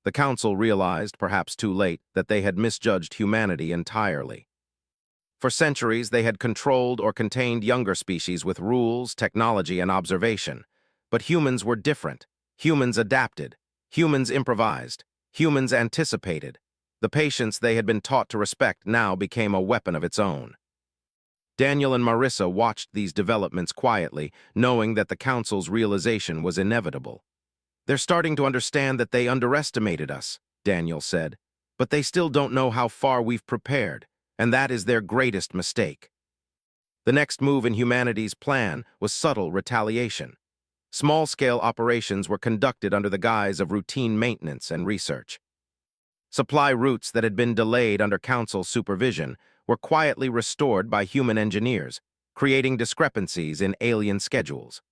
The Council realized, perhaps too late, that they had misjudged humanity entirely. For centuries, they had controlled or contained younger species with rules, technology, and observation. But humans were different. Humans adapted. Humans improvised. Humans anticipated. The patience they had been taught to respect now became a weapon of its own. Daniel and Marissa watched these developments quietly, knowing that the Council's realization was inevitable. "They're starting to understand that they underestimated us," Daniel said. "But they still don't know how far we've prepared, and that is their greatest mistake." The next move in humanity's plan was subtle retaliation. Small-scale operations were conducted under the guise of routine maintenance and research. Supply routes that had been delayed under Council supervision were quietly restored by human engineers, creating discrepancies in alien schedules.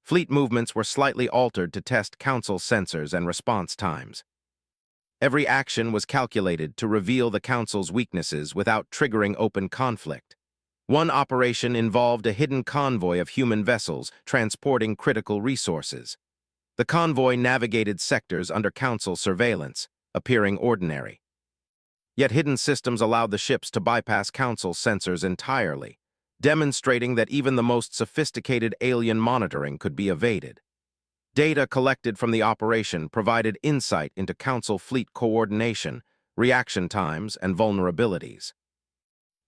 Fleet movements were slightly altered to test Council sensors and response times. Every action was calculated to reveal the Council's weaknesses without triggering open conflict. One operation involved a hidden convoy of human vessels transporting critical resources. The convoy navigated sectors under Council surveillance, appearing ordinary. Yet hidden systems allowed the ships to bypass Council sensors entirely, demonstrating that even the most sophisticated alien monitoring could be evaded. Data collected from the operation provided insight into Council fleet coordination, reaction times, and vulnerabilities.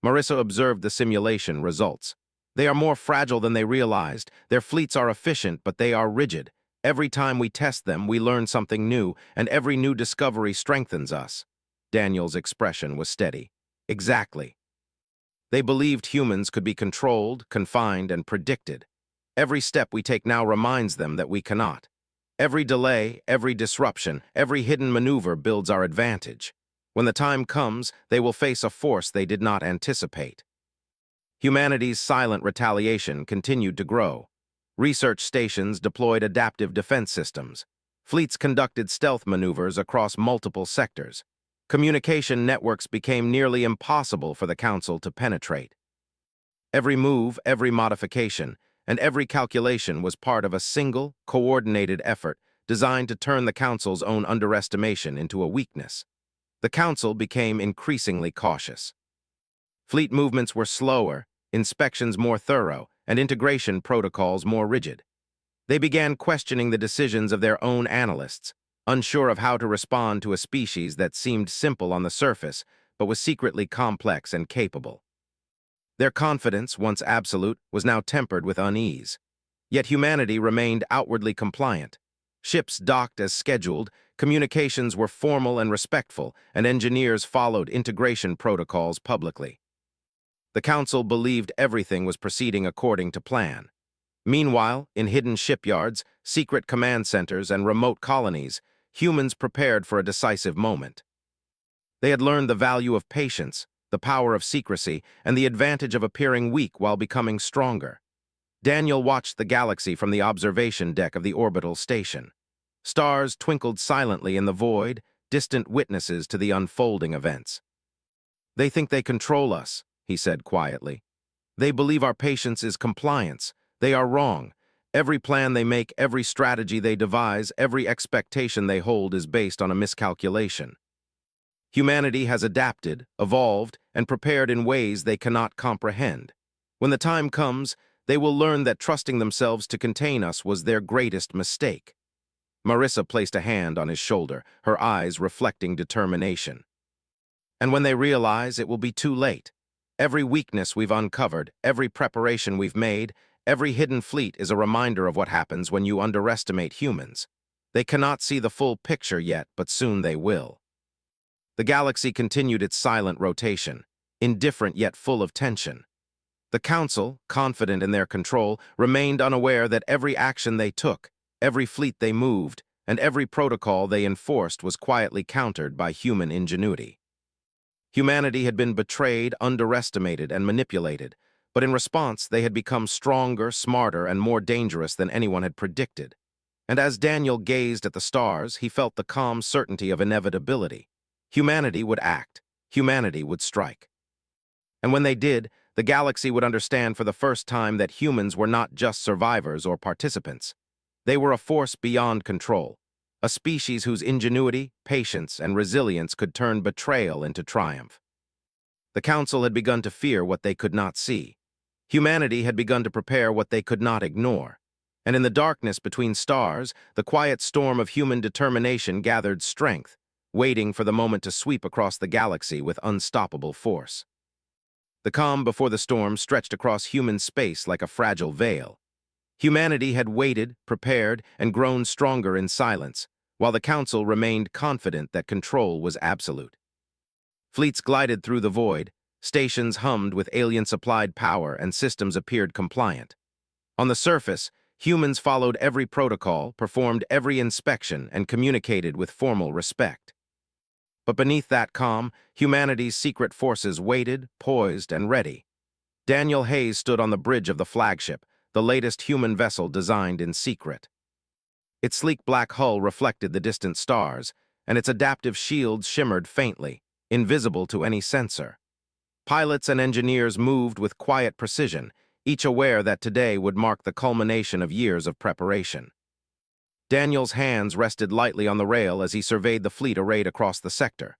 Marissa observed the simulation results. "They are more fragile than they realized. Their fleets are efficient, but they are rigid. Every time we test them, we learn something new, and every new discovery strengthens us." Daniel's expression was steady. "Exactly." They believed humans could be controlled, confined, and predicted. Every step we take now reminds them that we cannot. Every delay, every disruption, every hidden maneuver builds our advantage. When the time comes, they will face a force they did not anticipate. Humanity's silent retaliation continued to grow. Research stations deployed adaptive defense systems. Fleets conducted stealth maneuvers across multiple sectors. Communication networks became nearly impossible for the Council to penetrate. Every move, every modification, and every calculation was part of a single, coordinated effort designed to turn the Council's own underestimation into a weakness. The Council became increasingly cautious. Fleet movements were slower, inspections more thorough, and integration protocols more rigid. They began questioning the decisions of their own analysts, unsure of how to respond to a species that seemed simple on the surface, but was secretly complex and capable. Their confidence, once absolute, was now tempered with unease. Yet humanity remained outwardly compliant. Ships docked as scheduled, communications were formal and respectful, and engineers followed integration protocols publicly. The Council believed everything was proceeding according to plan. Meanwhile, in hidden shipyards, secret command centers, and remote colonies, humans prepared for a decisive moment. They had learned the value of patience, the power of secrecy, and the advantage of appearing weak while becoming stronger. Daniel watched the galaxy from the observation deck of the orbital station. Stars twinkled silently in the void, distant witnesses to the unfolding events. "They think they control us," he said quietly. "They believe our patience is compliance. They are wrong. Every plan they make, every strategy they devise, every expectation they hold is based on a miscalculation. Humanity has adapted, evolved, and prepared in ways they cannot comprehend. When the time comes, they will learn that trusting themselves to contain us was their greatest mistake." Marissa placed a hand on his shoulder, her eyes reflecting determination. "And when they realize, it will be too late. Every weakness we've uncovered, every preparation we've made, every hidden fleet is a reminder of what happens when you underestimate humans. They cannot see the full picture yet, but soon they will." The galaxy continued its silent rotation, indifferent yet full of tension. The Council, confident in their control, remained unaware that every action they took, every fleet they moved, and every protocol they enforced was quietly countered by human ingenuity. Humanity had been betrayed, underestimated, and manipulated, but in response they had become stronger, smarter, and more dangerous than anyone had predicted. And as Daniel gazed at the stars, he felt the calm certainty of inevitability. Humanity would act. Humanity would strike. And when they did, the galaxy would understand for the first time that humans were not just survivors or participants. They were a force beyond control, a species whose ingenuity, patience, and resilience could turn betrayal into triumph. The Council had begun to fear what they could not see. Humanity had begun to prepare what they could not ignore. And in the darkness between stars, the quiet storm of human determination gathered strength, waiting for the moment to sweep across the galaxy with unstoppable force. The calm before the storm stretched across human space like a fragile veil. Humanity had waited, prepared, and grown stronger in silence, while the Council remained confident that control was absolute. Fleets glided through the void, stations hummed with alien-supplied power, and systems appeared compliant. On the surface, humans followed every protocol, performed every inspection, and communicated with formal respect. But beneath that calm, humanity's secret forces waited, poised, and ready. Daniel Hayes stood on the bridge of the flagship, the latest human vessel designed in secret. Its sleek black hull reflected the distant stars, and its adaptive shields shimmered faintly, invisible to any sensor. Pilots and engineers moved with quiet precision, each aware that today would mark the culmination of years of preparation. Daniel's hands rested lightly on the rail as he surveyed the fleet arrayed across the sector.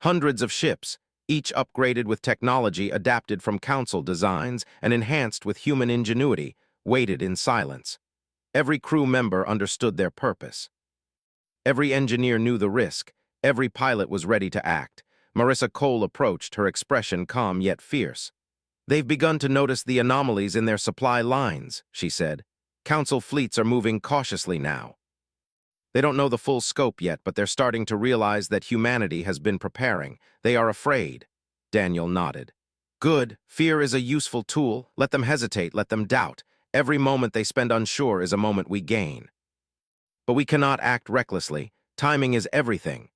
Hundreds of ships, each upgraded with technology adapted from Council designs and enhanced with human ingenuity, waited in silence. Every crew member understood their purpose. Every engineer knew the risk. Every pilot was ready to act. Marissa Cole approached, her expression calm yet fierce. "They've begun to notice the anomalies in their supply lines," she said. "Council fleets are moving cautiously now. They don't know the full scope yet, but they're starting to realize that humanity has been preparing. They are afraid." Daniel nodded. "Good. Fear is a useful tool. Let them hesitate, let them doubt. Every moment they spend unsure is a moment we gain. But we cannot act recklessly. Timing is everything."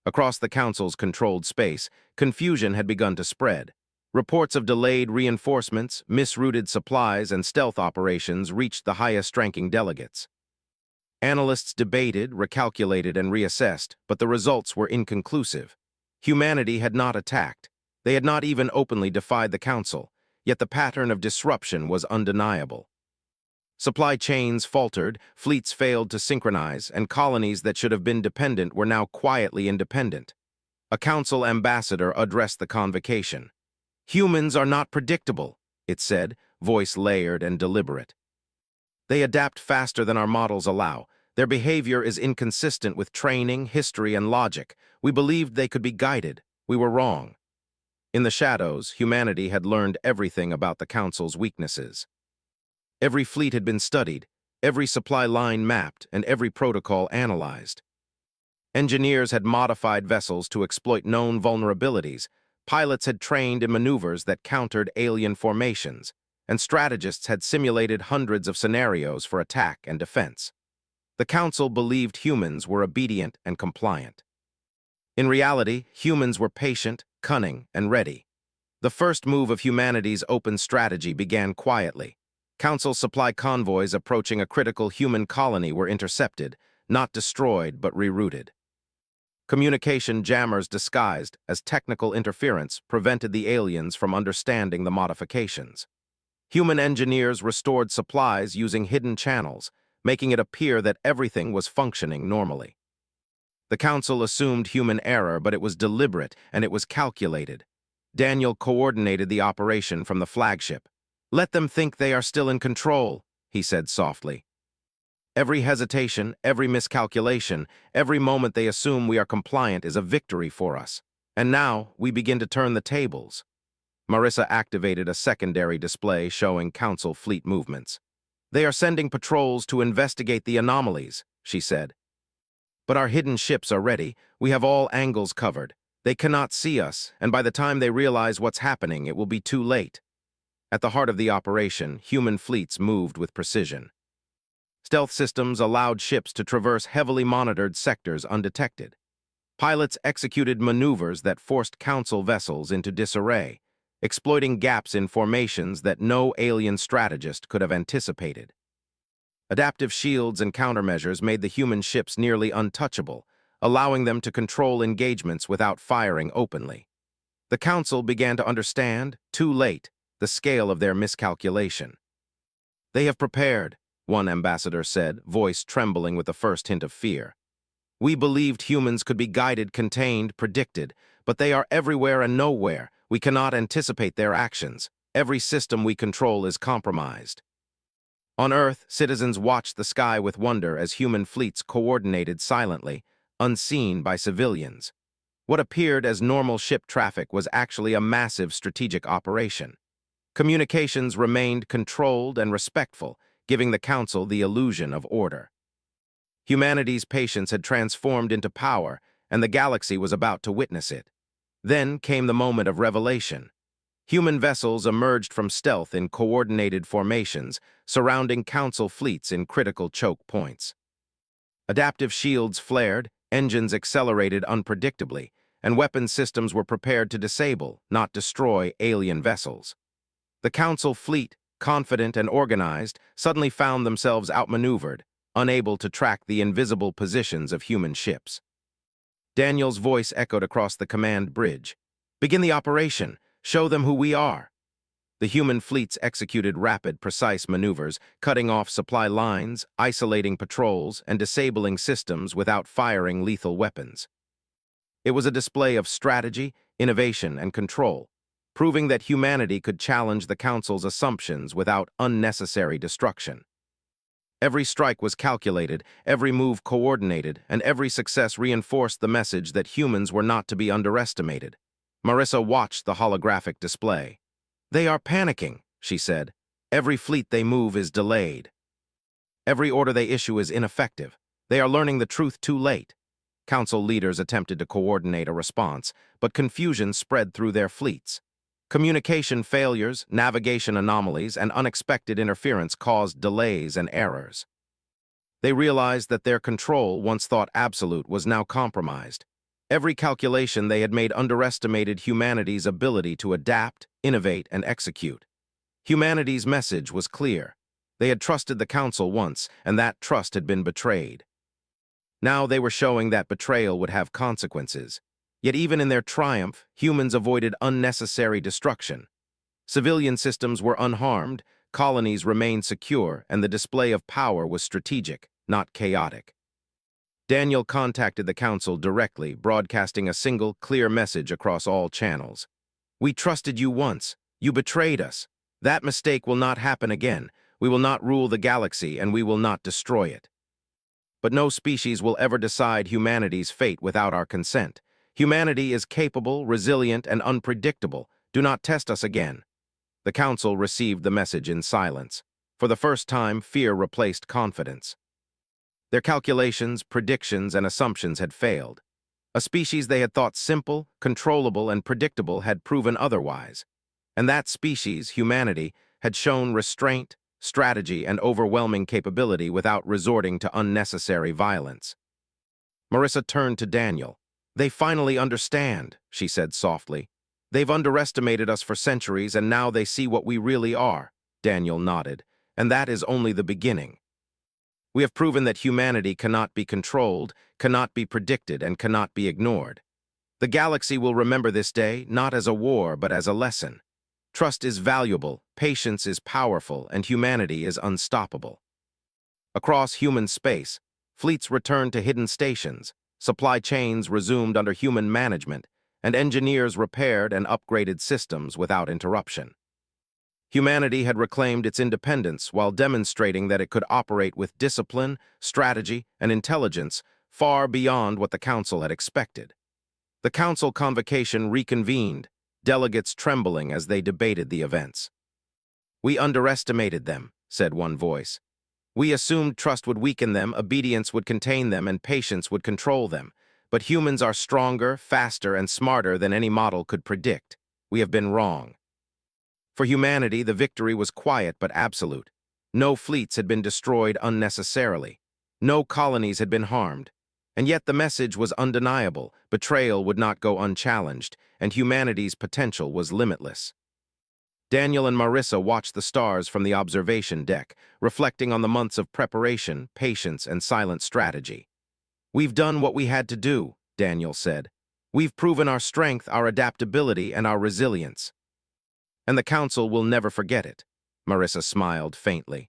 Across the Council's controlled space, confusion had begun to spread. Reports of delayed reinforcements, misrouted supplies, and stealth operations reached the highest-ranking delegates. Analysts debated, recalculated, and reassessed, but the results were inconclusive. Humanity had not attacked. They had not even openly defied the Council, yet the pattern of disruption was undeniable. Supply chains faltered, fleets failed to synchronize, and colonies that should have been dependent were now quietly independent. A Council ambassador addressed the convocation. "Humans are not predictable," it said, voice layered and deliberate. "They adapt faster than our models allow. Their behavior is inconsistent with training, history, and logic. We believed they could be guided. We were wrong." In the shadows, humanity had learned everything about the Council's weaknesses. Every fleet had been studied, every supply line mapped, and every protocol analyzed. Engineers had modified vessels to exploit known vulnerabilities, pilots had trained in maneuvers that countered alien formations, and strategists had simulated hundreds of scenarios for attack and defense. The Council believed humans were obedient and compliant. In reality, humans were patient, cunning, and ready. The first move of humanity's open strategy began quietly. Council supply convoys approaching a critical human colony were intercepted, not destroyed but rerouted. Communication jammers disguised as technical interference prevented the aliens from understanding the modifications. Human engineers restored supplies using hidden channels, making it appear that everything was functioning normally. The Council assumed human error, but it was deliberate and it was calculated. Daniel coordinated the operation from the flagship. "Let them think they are still in control," he said softly. "Every hesitation, every miscalculation, every moment they assume we are compliant is a victory for us. And now, we begin to turn the tables." Marissa activated a secondary display showing Council fleet movements. "They are sending patrols to investigate the anomalies," she said. "But our hidden ships are ready. We have all angles covered. They cannot see us, and by the time they realize what's happening, it will be too late." At the heart of the operation, human fleets moved with precision. Stealth systems allowed ships to traverse heavily monitored sectors undetected. Pilots executed maneuvers that forced Council vessels into disarray, exploiting gaps in formations that no alien strategist could have anticipated. Adaptive shields and countermeasures made the human ships nearly untouchable, allowing them to control engagements without firing openly. The Council began to understand, too late, the scale of their miscalculation. "They have prepared," one ambassador said, voice trembling with the first hint of fear. "We believed humans could be guided, contained, predicted, but they are everywhere and nowhere. We cannot anticipate their actions. Every system we control is compromised." On Earth, citizens watched the sky with wonder as human fleets coordinated silently, unseen by civilians. What appeared as normal ship traffic was actually a massive strategic operation. Communications remained controlled and respectful, giving the Council the illusion of order. Humanity's patience had transformed into power, and the galaxy was about to witness it. Then came the moment of revelation. Human vessels emerged from stealth in coordinated formations, surrounding Council fleets in critical choke points. Adaptive shields flared, engines accelerated unpredictably, and weapon systems were prepared to disable, not destroy, alien vessels. The Council fleet, confident and organized, suddenly found themselves outmaneuvered, unable to track the invisible positions of human ships. Daniel's voice echoed across the command bridge. "Begin the operation. Show them who we are." The human fleets executed rapid, precise maneuvers, cutting off supply lines, isolating patrols, and disabling systems without firing lethal weapons. It was a display of strategy, innovation, and control, proving that humanity could challenge the Council's assumptions without unnecessary destruction. Every strike was calculated, every move coordinated, and every success reinforced the message that humans were not to be underestimated. Marissa watched the holographic display. "They are panicking," she said. "Every fleet they move is delayed. Every order they issue is ineffective. They are learning the truth too late." Council leaders attempted to coordinate a response, but confusion spread through their fleets. Communication failures, navigation anomalies, and unexpected interference caused delays and errors. They realized that their control, once thought absolute, was now compromised. Every calculation they had made underestimated humanity's ability to adapt, innovate, and execute. Humanity's message was clear. They had trusted the Council once, and that trust had been betrayed. Now they were showing that betrayal would have consequences. Yet even in their triumph, humans avoided unnecessary destruction. Civilian systems were unharmed, colonies remained secure, and the display of power was strategic, not chaotic. Daniel contacted the Council directly, broadcasting a single, clear message across all channels. "We trusted you once. You betrayed us. That mistake will not happen again. We will not rule the galaxy, and we will not destroy it. But no species will ever decide humanity's fate without our consent. Humanity is capable, resilient, and unpredictable. Do not test us again." The Council received the message in silence. For the first time, fear replaced confidence. Their calculations, predictions, and assumptions had failed. A species they had thought simple, controllable, and predictable had proven otherwise. And that species, humanity, had shown restraint, strategy, and overwhelming capability without resorting to unnecessary violence. Marissa turned to Daniel. "They finally understand," she said softly. "They've underestimated us for centuries, and now they see what we really are." Daniel nodded. "And that is only the beginning. We have proven that humanity cannot be controlled, cannot be predicted, and cannot be ignored. The galaxy will remember this day, not as a war, but as a lesson. Trust is valuable, patience is powerful, and humanity is unstoppable." Across human space, fleets returned to hidden stations, supply chains resumed under human management, and engineers repaired and upgraded systems without interruption. Humanity had reclaimed its independence while demonstrating that it could operate with discipline, strategy, and intelligence far beyond what the Council had expected. The Council convocation reconvened, delegates trembling as they debated the events. "We underestimated them," said one voice. "We assumed trust would weaken them, obedience would contain them, and patience would control them. But humans are stronger, faster, and smarter than any model could predict. We have been wrong." For humanity, the victory was quiet but absolute. No fleets had been destroyed unnecessarily. No colonies had been harmed. And yet the message was undeniable. Betrayal would not go unchallenged, and humanity's potential was limitless. Daniel and Marissa watched the stars from the observation deck, reflecting on the months of preparation, patience, and silent strategy. "We've done what we had to do," Daniel said. "We've proven our strength, our adaptability, and our resilience." And the Council will never forget it. Marissa smiled faintly.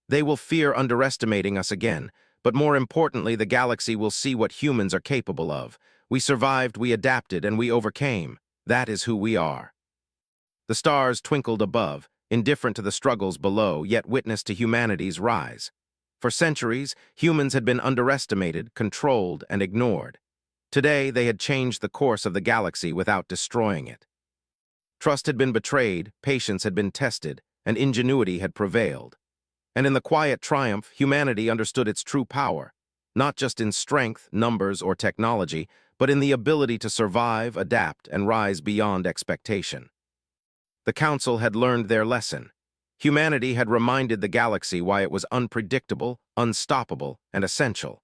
They will fear underestimating us again, but more importantly, the galaxy will see what humans are capable of. We survived, we adapted, and we overcame. That is who we are. The stars twinkled above, indifferent to the struggles below, yet witness to humanity's rise. For centuries, humans had been underestimated, controlled, and ignored. Today, they had changed the course of the galaxy without destroying it. Trust had been betrayed, patience had been tested, and ingenuity had prevailed. And in the quiet triumph, humanity understood its true power, not just in strength, numbers, or technology, but in the ability to survive, adapt, and rise beyond expectation. The Council had learned their lesson. Humanity had reminded the galaxy why it was unpredictable, unstoppable, and essential.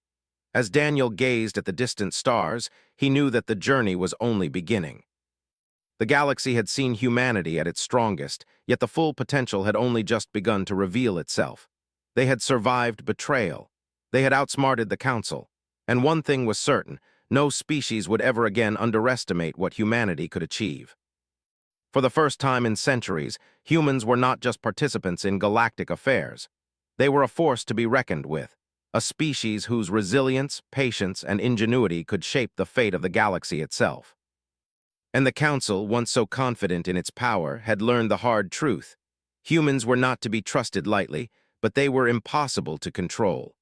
As Daniel gazed at the distant stars, he knew that the journey was only beginning. The galaxy had seen humanity at its strongest, yet the full potential had only just begun to reveal itself. They had survived betrayal. They had outsmarted the Council. And one thing was certain, no species would ever again underestimate what humanity could achieve. For the first time in centuries, humans were not just participants in galactic affairs. They were a force to be reckoned with, a species whose resilience, patience, and ingenuity could shape the fate of the galaxy itself. And the Council, once so confident in its power, had learned the hard truth. Humans were not to be trusted lightly, but they were impossible to control.